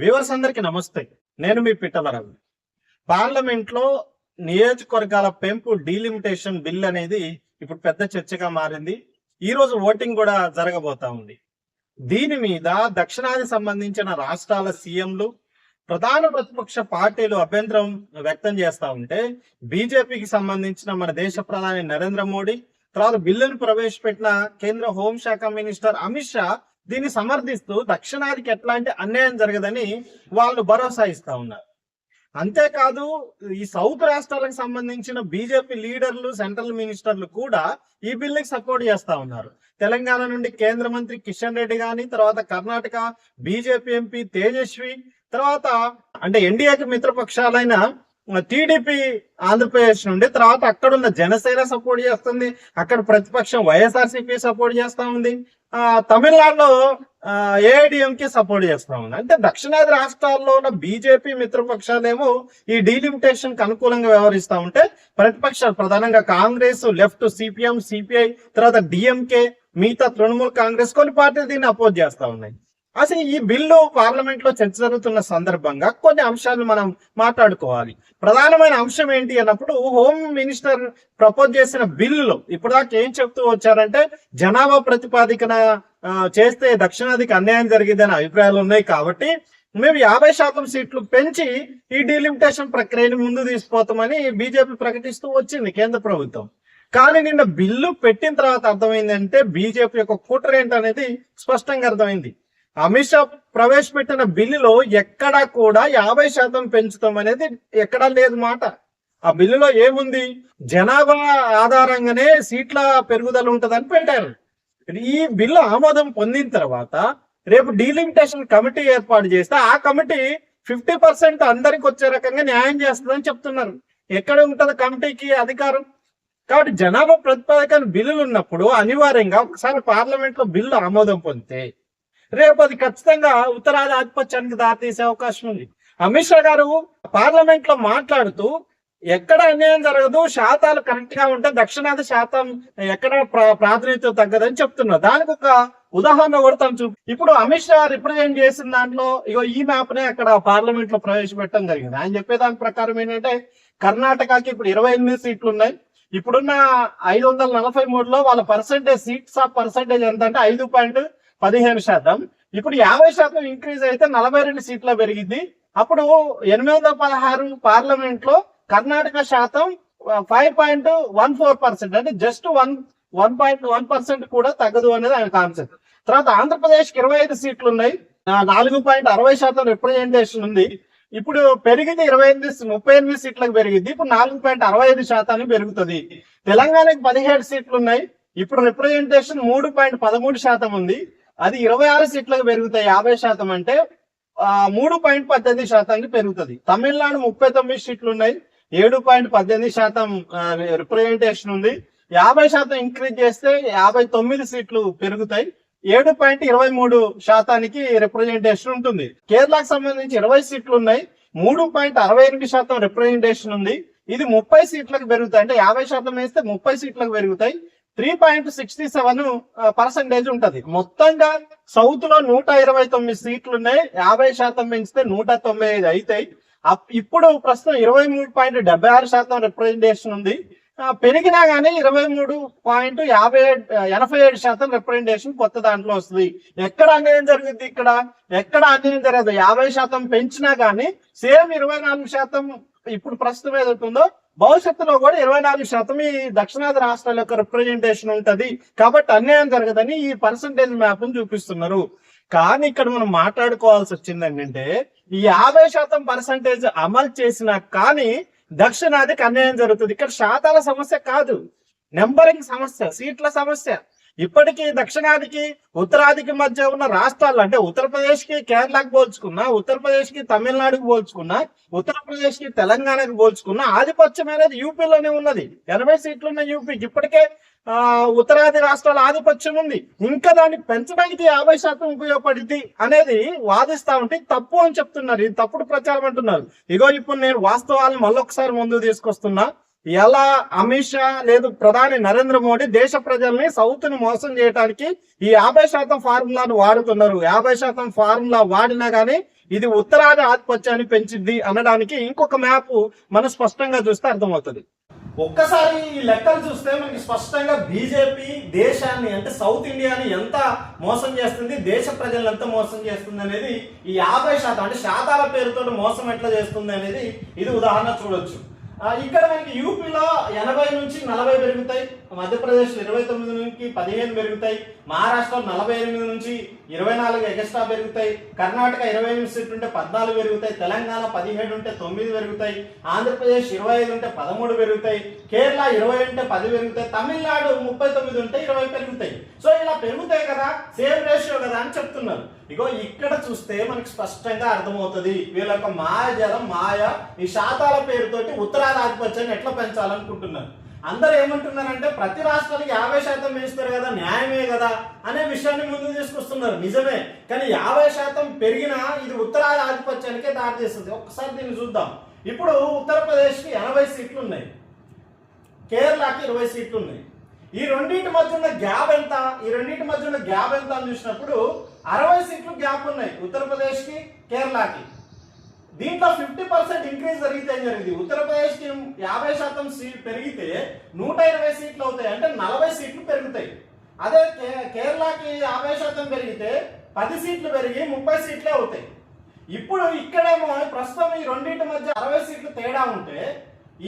Viewers అందరికి నమస్తే. నేను మీ పిట్టల రవి. పార్లమెంట్ లో నియోజకవర్గాల పెంపు డీలిమిటేషన్ బిల్ అనేది ఇప్పుడు పెద్ద చర్చగా మారింది. ఈ రోజు ఓటింగ్ కూడా జరగబోతా ఉంది. దీని మీద దక్షిణాది సంబంధించిన రాష్ట్రాల సీఎంలు, ప్రధాన ప్రతిపక్ష పార్టీలు అభ్యంతరం వ్యక్తం చేస్తా ఉంటే, బీజేపీకి సంబంధించిన మన దేశ ప్రధాని నరేంద్ర మోడీ, తర్వాత బిల్లును ప్రవేశపెట్టిన కేంద్ర హోంశాఖ మినిస్టర్ అమిత్ షా దీన్ని సమర్థిస్తూ దక్షిణాదికి ఎట్లాంటి అన్యాయం జరగదని వాళ్ళు భరోసా ఇస్తా ఉన్నారు. అంతేకాదు, ఈ సౌత్ రాష్ట్రాలకు సంబంధించిన బీజేపీ లీడర్లు, సెంట్రల్ మినిస్టర్లు కూడా ఈ బిల్లుకి సపోర్ట్ చేస్తా ఉన్నారు. తెలంగాణ నుండి కేంద్ర మంత్రి కిషన్ రెడ్డి గాని, తర్వాత కర్ణాటక బీజేపీ ఎంపీ తేజస్వి, తర్వాత అంటే ఎన్డీఏకి మిత్రపక్షాలైన టీడీపీ ఆంధ్రప్రదేశ్ నుండి, తర్వాత అక్కడున్న జనసేన సపోర్ట్ చేస్తుంది, అక్కడ ప్రతిపక్షం వైఎస్ఆర్సీపీ సపోర్ట్ చేస్తా ఉంది, తమిళనాడులో ఏఐడిఎంకి సపోర్ట్ చేస్తా ఉంది. అంటే దక్షిణాది రాష్ట్రాల్లో ఉన్న బీజేపీ మిత్రపక్షాలేమో ఈ డీలిమిటేషన్ కి అనుకూలంగా వ్యవహరిస్తా ఉంటే, ప్రతిపక్షాలు ప్రధానంగా కాంగ్రెస్, లెఫ్ట్, సిపిఎం, సిపిఐ, తర్వాత డిఎంకే, మిగతా తృణమూల్ కాంగ్రెస్ కొన్ని పార్టీలు దీన్ని అపోజ్ చేస్తా ఉన్నాయి. అసలు ఈ బిల్లు పార్లమెంట్ లో చర్చ జరుగుతున్న సందర్భంగా కొన్ని అంశాలు మనం మాట్లాడుకోవాలి. ప్రధానమైన అంశం ఏంటి అన్నప్పుడు, హోమ్ మినిస్టర్ ప్రపోజ్ చేసిన బిల్లులో ఇప్పటిదాకా ఏం చెప్తూ వచ్చారంటే, జనాభా ప్రతిపాదికన చేస్తే దక్షిణాదికి అన్యాయం జరిగిందని అభిప్రాయాలు ఉన్నాయి కాబట్టి మేము 50% సీట్లు పెంచి ఈ డీలిమిటేషన్ ప్రక్రియను ముందు తీసుకుపోతామని బీజేపీ ప్రకటిస్తూ వచ్చింది కేంద్ర ప్రభుత్వం. కానీ నిన్న బిల్లు పెట్టిన తర్వాత అర్థమైందంటే బీజేపీ యొక్క కుట్ర ఏంటనేది స్పష్టంగా అర్థమైంది. అమిత్ షా ప్రవేశపెట్టిన బిల్లులో ఎక్కడా కూడా 50% పెంచుతాం అనేది ఎక్కడా లేదు మాట. ఆ బిల్లులో ఏముంది, జనాభా ఆధారంగానే సీట్ల పెరుగుదల ఉంటదని పెట్టారు. ఈ బిల్లు ఆమోదం పొందిన తర్వాత రేపు డీలిమిటేషన్ కమిటీ ఏర్పాటు చేస్తే ఆ కమిటీ 50% అందరికి వచ్చే రకంగా న్యాయం చేస్తుందని చెప్తున్నారు. ఎక్కడ ఉంటది కమిటీకి అధికారం? కాబట్టి జనాభా ప్రతిపాదక బిల్లులు ఉన్నప్పుడు అనివార్యంగా ఒకసారి పార్లమెంట్ లో బిల్లు ఆమోదం పొందితే రేపు అది ఖచ్చితంగా ఉత్తరాది ఆధిపత్యానికి దారితీసే అవకాశం ఉంది. అమిత్ షా గారు పార్లమెంట్ లో మాట్లాడుతూ ఎక్కడ అన్యాయం జరగదు, శాతాలు కరెక్ట్ గా ఉంటే దక్షిణాది శాతం ఎక్కడ ప్రాతినిధ్యం తగ్గదని చెప్తున్నారు. దానికి ఒక ఉదాహరణ కొడతాం ఇప్పుడు అమిత్ షా రిప్రజెంట్ చేసిన దాంట్లో ఇగో ఈ మ్యాప్ నే అక్కడ పార్లమెంట్ లో ప్రవేశపెట్టడం జరిగింది. ఆయన చెప్పే దాని ప్రకారం ఏంటంటే, కర్ణాటకకి ఇప్పుడు 28 సీట్లు ఉన్నాయి. ఇప్పుడున్న 543లో వాళ్ళ పర్సెంటేజ్, సీట్స్ ఆఫ్ పర్సెంటేజ్ ఎంత అంటే 5.15%. ఇప్పుడు 50% ఇంక్రీజ్ అయితే 42 సీట్ల పెరిగింది. అప్పుడు 816 పార్లమెంట్ లో కర్ణాటక శాతం 5.14%, అంటే జస్ట్ 1.1% కూడా తగ్గదు అనేది ఆయన కాన్సెప్ట్. తర్వాత ఆంధ్రప్రదేశ్ కి 25 సీట్లు ఉన్నాయి, 4.60% రిప్రజెంటేషన్ ఉంది. ఇప్పుడు పెరిగింది 38 సీట్లకు పెరిగింది, ఇప్పుడు 4.65% పెరుగుతుంది. తెలంగాణకి 17 సీట్లు ఉన్నాయి, ఇప్పుడు రిప్రజెంటేషన్ 3.13% ఉంది, అది 26 సీట్లకు పెరుగుతాయి. 50% అంటే 3.18% పెరుగుతుంది. తమిళనాడు 39 సీట్లు ఉన్నాయి, 7.18% రిప్రజెంటేషన్ ఉంది. 50% ఇంక్రీజ్ చేస్తే 59 సీట్లు పెరుగుతాయి, 7.23% రిప్రజెంటేషన్ ఉంటుంది. కేరళకు సంబంధించి 20 సీట్లు ఉన్నాయి, 3.68% రిప్రజెంటేషన్ ఉంది, ఇది 30 సీట్లకు పెరుగుతాయి. అంటే 50% వేస్తే 30 సీట్లకు పెరుగుతాయి, 3.67% ఉంటది. మొత్తంగా సౌత్ లో 129 సీట్లు ఉన్నాయి, 50% పెంచితే 195 అవుతాయి. ఇప్పుడు ప్రస్తుతం 23.76% రిప్రజెంటేషన్ ఉంది. పెరిగినా గానీ 23.87% రిప్రజెంటేషన్ కొత్త దాంట్లో వస్తుంది. ఎక్కడ అన్యాయం జరుగుద్ది? ఇక్కడ ఎక్కడ అన్యాయం జరగదు. 50% పెంచినా గానీ సేమ్ 24% ఇప్పుడు ప్రస్తుతం ఏదవుతుందో భవిష్యత్తులో కూడా 24% ఈ దక్షిణాది రాష్ట్రాల యొక్క రిప్రజెంటేషన్ ఉంటది. కాబట్టి అన్యాయం జరగదని ఈ పర్సంటేజ్ మ్యాప్ చూపిస్తున్నారు. కానీ ఇక్కడ మనం మాట్లాడుకోవాల్సి వచ్చింది ఏంటంటే, ఈ 50% పర్సంటేజ్ అమలు చేసినా కానీ దక్షిణాదికి అన్యాయం జరుగుతుంది. ఇక్కడ శాతాల సమస్య కాదు, నెంబరింగ్ సమస్య, సీట్ల సమస్య. ఇప్పటికీ దక్షిణాదికి ఉత్తరాదికి మధ్య ఉన్న రాష్ట్రాలు, అంటే ఉత్తరప్రదేశ్ కి కేరళకు పోల్చుకున్నా, ఉత్తరప్రదేశ్ కి తమిళనాడుకు పోల్చుకున్నా, ఉత్తరప్రదేశ్ కి తెలంగాణకు పోల్చుకున్నా ఆధిపత్యం అనేది యూపీలోనే ఉన్నది. 80 సీట్లు ఉన్న యూపీకి ఇప్పటికే ఉత్తరాది రాష్ట్రాల ఆధిపత్యం ఉంది. ఇంకా దాన్ని పెంచడానికి 50% ఉపయోగపడింది అనేది వాదిస్తా ఉంటే తప్పు అని చెప్తున్నారు. ఇది తప్పుడు ప్రచారం అంటున్నారు. ఇగో ఇప్పుడు నేను వాస్తవాలను మళ్ళొకసారి ముందుకు తీసుకొస్తున్నా. ఎలా అమిత్ షా లేదు ప్రధాని నరేంద్ర మోడీ దేశ ప్రజల్ని సౌత్ ని మోసం చేయడానికి ఈ 50% ఫార్ములాను వాడుతున్నారు. 50% ఫార్ములా వాడినా గానీ ఇది ఉత్తరాది ఆధిపత్యాన్ని పెంచింది అనడానికి ఇంకొక మ్యాప్ మనం స్పష్టంగా చూస్తే అర్థమవుతుంది. ఒక్కసారి ఈ లెక్కలు చూస్తే మనకి స్పష్టంగా బీజేపీ దేశాన్ని అంటే సౌత్ ఇండియాని ఎంత మోసం చేస్తుంది, దేశ ప్రజలను ఎంత మోసం చేస్తుంది అనేది ఈ 50% అంటే శాతాల పేరుతో మోసం ఎట్లా చేస్తుంది అనేది ఇది ఉదాహరణ చూడొచ్చు. ఇక్కడ మనకి యూపీలో 80 నుంచి 40 పెరుగుతాయి, మధ్యప్రదేశ్ 29 నుంచి 15 పెరుగుతాయి, మహారాష్ట్ర 48 నుంచి 24 ఎక్స్ట్రా పెరుగుతాయి, కర్ణాటక 28 సీట్లు ఉంటే 14 పెరుగుతాయి, తెలంగాణ 17 ఉంటే 9 పెరుగుతాయి, ఆంధ్రప్రదేశ్ 25 ఉంటే 13 పెరుగుతాయి, కేరళ 20 ఉంటే 10 పెరుగుతాయి, తమిళనాడు 39 ఉంటే 20 పెరుగుతాయి. సో ఇలా పెరుగుతాయి కదా, సేమ్ రేషియో కదా అని చెప్తున్నారు. ఇగో ఇక్కడ చూస్తే మనకి స్పష్టంగా అర్థమవుతుంది వీళ్ళ యొక్క మాయాజాలం, మాయ ఈ శాతాల పేరుతోటి ఉత్తరాది ఆధిపత్యాన్ని ఎట్లా పెంచాలనుకుంటున్నారు. అందరూ ఏమంటున్నారంటే ప్రతి రాష్ట్రానికి 50% వేస్తారు కదా, న్యాయమే కదా అనే విషయాన్ని ముందుకు తీసుకొస్తున్నారు. నిజమే, కానీ 50% పెరిగినా ఇది ఉత్తరాది ఆధిపత్యానికే దారితీస్తుంది. ఒక్కసారి దీన్ని చూద్దాం. ఇప్పుడు ఉత్తరప్రదేశ్కి 80 సీట్లు ఉన్నాయి, కేరళకి 20 సీట్లు ఉన్నాయి. ఈ రెండింటి మధ్య ఉన్న గ్యాప్ ఎంత, ఈ రెండింటి మధ్య ఉన్న గ్యాప్ ఎంత అని చూసినప్పుడు 60 సీట్లు గ్యాప్ ఉన్నాయి ఉత్తరప్రదేశ్ కి కేరళకి. దీంట్లో 50% ఇంక్రీజ్ జరిగితే ఏం జరిగింది, ఉత్తరప్రదేశ్ కి 50% సీట్ పెరిగితే 120 సీట్లు అవుతాయి, అంటే 40 సీట్లు పెరుగుతాయి. అదే కేరళకి 50% పెరిగితే 10 సీట్లు పెరిగి 30 సీట్లే అవుతాయి. ఇప్పుడు ఇక్కడేమో ప్రస్తుతం ఈ రెండింటి మధ్య 60 సీట్లు తేడా ఉంటే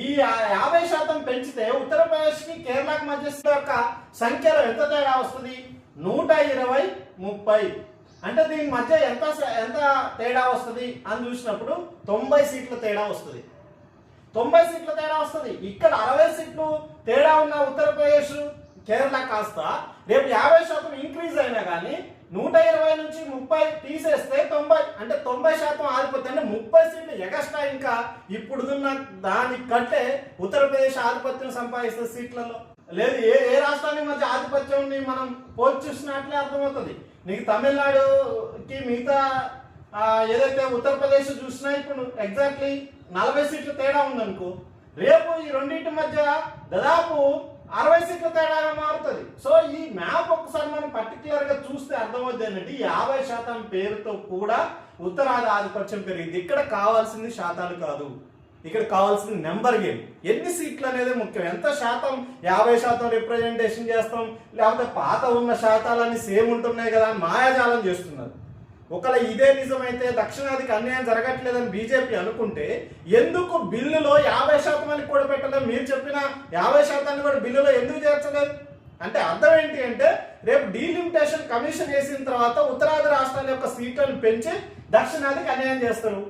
ఈ 50% పెంచితే ఉత్తరప్రదేశ్ కి కేరళకి మధ్య యొక్క సంఖ్యలో ఎంత తేడా వస్తుంది, 120, 30. అంటే దీని మధ్య ఎంత తేడా వస్తుంది అని చూసినప్పుడు 90 సీట్ల తేడా వస్తుంది. 90 సీట్ల తేడా వస్తుంది. ఇక్కడ 60 సీట్లు తేడా ఉన్న ఉత్తరప్రదేశ్ కేరళ కాస్త రేపు 50% ఇంక్రీజ్ అయినా కానీ 120 నుంచి 30 తీసేస్తే 90, అంటే 90% ఆధిపత్యం, అంటే 30 సీట్లు ఎగస్ట్రా ఇంకా ఇప్పుడున్న దానికి కంటే ఉత్తరప్రదేశ్ ఆధిపత్యం సంపాదిస్తే సీట్లలో లేదు. ఏ రాష్ట్రానికి మధ్య ఆధిపత్యం మనం పోల్చి చూసినట్లే అర్థమవుతుంది. నీకు తమిళనాడుకి మిగతా ఏదైతే ఉత్తరప్రదేశ్ చూసినా ఇప్పుడు ఎగ్జాక్ట్లీ 40 సీట్ల తేడా ఉందనుకో, రేపు ఈ రెండింటి మధ్య దాదాపు 60 సీట్ల తేడాగా మారుతుంది. సో ఈ మ్యాప్ ఒక్కసారి మనం పర్టికులర్ గా చూస్తే అర్థమవుతుంది ఏంటంటే 50% పేరుతో కూడా ఉత్తరాది ఆధిపత్యం పెరిగింది. ఇక్కడ కావాల్సింది శాతాలు కాదు, ఇక్కడ కావాల్సింది నెంబర్ గేమ్. ఎన్ని సీట్లు అనేది ముఖ్యం. ఎంత శాతం 50% రిప్రజెంటేషన్ చేస్తాం, లేకపోతే పాత ఉన్న శాతాలన్నీ సేమ్ ఉంటున్నాయి కదా అని మాయాజాలం చేస్తున్నారు. ఒకవేళ ఇదే నిజమైతే దక్షిణాదికి అన్యాయం జరగట్లేదని బీజేపీ అనుకుంటే ఎందుకు బిల్లులో 50% అని కూడా పెట్టలేదు? మీరు చెప్పిన 50% కూడా బిల్లులో ఎందుకు చేర్చలేదు? అంటే అర్థం ఏంటి అంటే రేపు డీలిమిటేషన్ కమిషన్ వేసిన తర్వాత ఉత్తరాది రాష్ట్రాల యొక్క సీట్లను పెంచి దక్షిణాదికి అన్యాయం చేస్తారు.